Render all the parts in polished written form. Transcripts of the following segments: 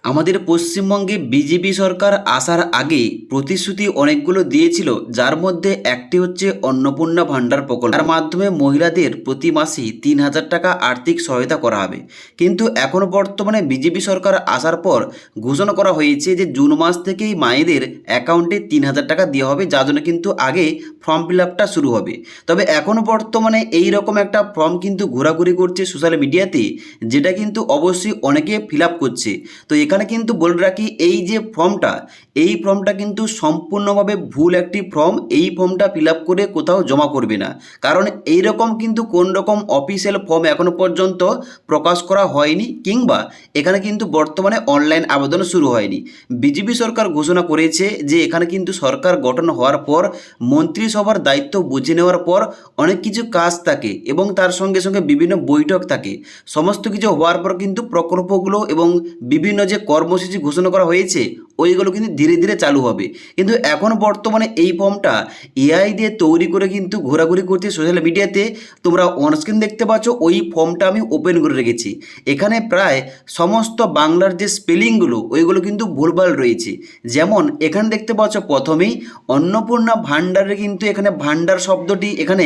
আমাদের পশ্চিমবঙ্গে বিজেপি সরকার আসার আগে প্রতিশ্রুতি অনেকগুলো দিয়েছিল, যার মধ্যে একটি হচ্ছে অন্নপূর্ণা ভাণ্ডার প্রকল্প। তার মাধ্যমে মহিলাদের প্রতি মাসে 3,000 টাকা আর্থিক সহায়তা করা হবে। কিন্তু এখন বর্তমানে বিজেপি সরকার আসার পর ঘোষণা করা হয়েছে যে জুন মাস থেকেই মায়েদের অ্যাকাউন্টে 3,000 টাকা দেওয়া হবে, যার জন্য কিন্তু আগে ফর্ম ফিল আপটা শুরু হবে। তবে এখন বর্তমানে এই রকম একটা ফর্ম কিন্তু ঘোরাঘুরি করছে সোশ্যাল মিডিয়াতে, যেটা কিন্তু অবশ্যই অনেকে ফিল আপ করছে। তো এখানে কিন্তু বলে রাখি, এই যে ফর্মটা কিন্তু সম্পূর্ণভাবে ভুল একটি ফর্ম। এই ফর্মটা ফিল আপ করে কোথাও জমা করবে না, কারণ এই রকম কিন্তু কোন রকম অফিসিয়াল ফর্ম এখনো পর্যন্ত প্রকাশ করা হয়নি, কিংবা এখানে কিন্তু বর্তমানে অনলাইন আবেদন শুরু হয়নি। বিজেপি সরকার ঘোষণা করেছে যে এখানে কিন্তু সরকার গঠন হওয়ার পর মন্ত্রিসভার দায়িত্ব বুঝে নেওয়ার পর অনেক কিছু কাজ থাকে এবং তার সঙ্গে সঙ্গে বিভিন্ন বৈঠক থাকে। সমস্ত কিছু হওয়ার পর কিন্তু প্রকল্পগুলো এবং বিভিন্ন যে কর্মসূচি ঘোষণা করা হয়েছে ওইগুলো কিন্তু ধীরে ধীরে চালু হবে। কিন্তু এখন বর্তমানে এই ফর্মটা এআই দিয়ে তৈরি করে কিন্তু ঘোরাঘুরি করছে সোশ্যাল মিডিয়াতে। তোমরা অনস্ক্রিন দেখতে পাচ্ছ, ওই ফর্মটা আমি ওপেন করে রেখেছি। এখানে প্রায় সমস্ত বাংলার যে স্পেলিংগুলো ওইগুলো কিন্তু ভুলভাল রয়েছে। যেমন এখানে দেখতে পাচ্ছ প্রথমেই অন্নপূর্ণা ভাণ্ডারে কিন্তু এখানে ভাণ্ডার শব্দটি এখানে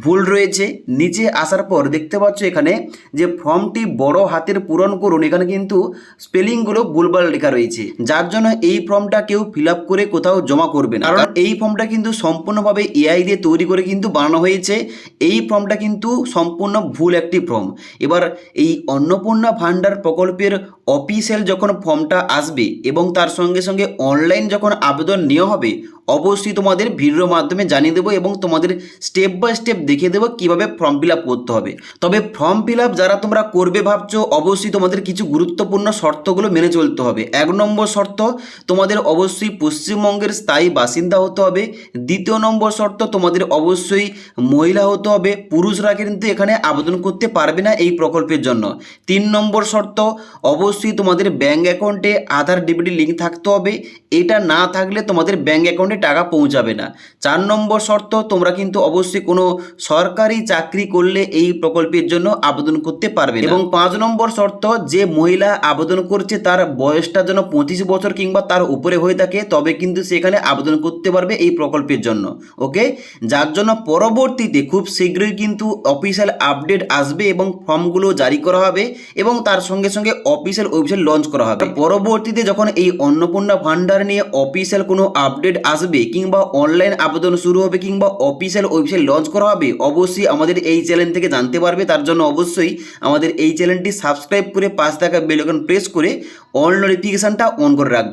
ভুল রয়েছে। নিচে আসার পর দেখতে পাচ্ছ এখানে যে ফর্মটি বড় হাতের পূরণ করুন, এখানে কিন্তু স্পেলিংগুলো ভুলভাল লেখা রয়েছে, যার জন্য এই ফর্মটা কেউ ফিল আপ করে কোথাও জমা করবে না, কারণ এই ফর্মটা কিন্তু সম্পূর্ণভাবে এআই দিয়ে তৈরি করে কিন্তু বানানো হয়েছে। এই ফর্মটা কিন্তু সম্পূর্ণ ভুল একটি ফর্ম। এবার এই অন্নপূর্ণা ভাণ্ডার প্রকল্পের অফিসিয়াল যখন ফর্মটা আসবে এবং তার সঙ্গে সঙ্গে অনলাইন যখন আবেদন নেওয়া হবে, অবশ্যই তোমাদের ভিডিওর মাধ্যমে জানিয়ে দেবো এবং তোমাদের স্টেপ বাই স্টেপ দেখিয়ে দেবো কীভাবে ফর্ম ফিল আপ করতে হবে। তবে ফর্ম ফিল আপ যারা তোমরা করবে ভাবছো, অবশ্যই তোমাদের কিছু গুরুত্বপূর্ণ শর্তগুলো মেনে চলতে হবে। 1 নম্বর শর্ত, তোমাদের অবশ্যই পশ্চিমবঙ্গের স্থায়ী বাসিন্দা হতে হবে। 2 নম্বর শর্ত, তোমাদের অবশ্যই মহিলা হতে হবে। পুরুষরা কিন্তু এখানে আবেদন করতে পারবে না এই প্রকল্পের জন্য। 3 নম্বর শর্ত, অবশ্যই তোমাদের ব্যাঙ্ক অ্যাকাউন্টে আধার ডিবিটি লিঙ্ক থাকতে হবে। এটা না থাকলে তোমাদের ব্যাঙ্ক অ্যাকাউন্টে টাকা পৌঁছাবে না। 4 নম্বর শর্ত, তোমরা কিন্তু অবশ্যই কোনো সরকারি চাকরি করলে এই প্রকল্পের জন্য আবেদন করতে পারবে না। এবং 5 নম্বর শর্ত, যে মহিলা আবেদন করছে তার বয়সটা যেন 25 বছর কিংবা তার উপরে হয়ে থাকে, তবে কিন্তু সেখানে আবেদন করতে পারবে এই প্রকল্পের জন্য। ওকে, যার জন্য পরবর্তীতে খুব শীঘ্রই কিন্তু অফিসিয়াল আপডেট আসবে এবং ফর্মগুলো জারি করা হবে এবং তার সঙ্গে সঙ্গে অফিসিয়াল ওয়েবসাইট লঞ্চ করা হবে। পরবর্তীতে যখন এই অন্নপূর্ণা ভাণ্ডার নিয়ে অফিসিয়াল কোনো আপডেট আসবে কিংবা অনলাইন আবেদন শুরু হবে কিংবা অফিসিয়াল ওয়েবসাইট লঞ্চ করা হবে, অবশ্যই আমাদের এই চ্যানেল থেকে জানতে পারবে। তার জন্য অবশ্যই আমাদের এই চ্যানেলটি সাবস্ক্রাইব করে পাশে থাকা বেল আইকন প্রেস করে অল নোটিফিকেশনটা অন করে রাখবে।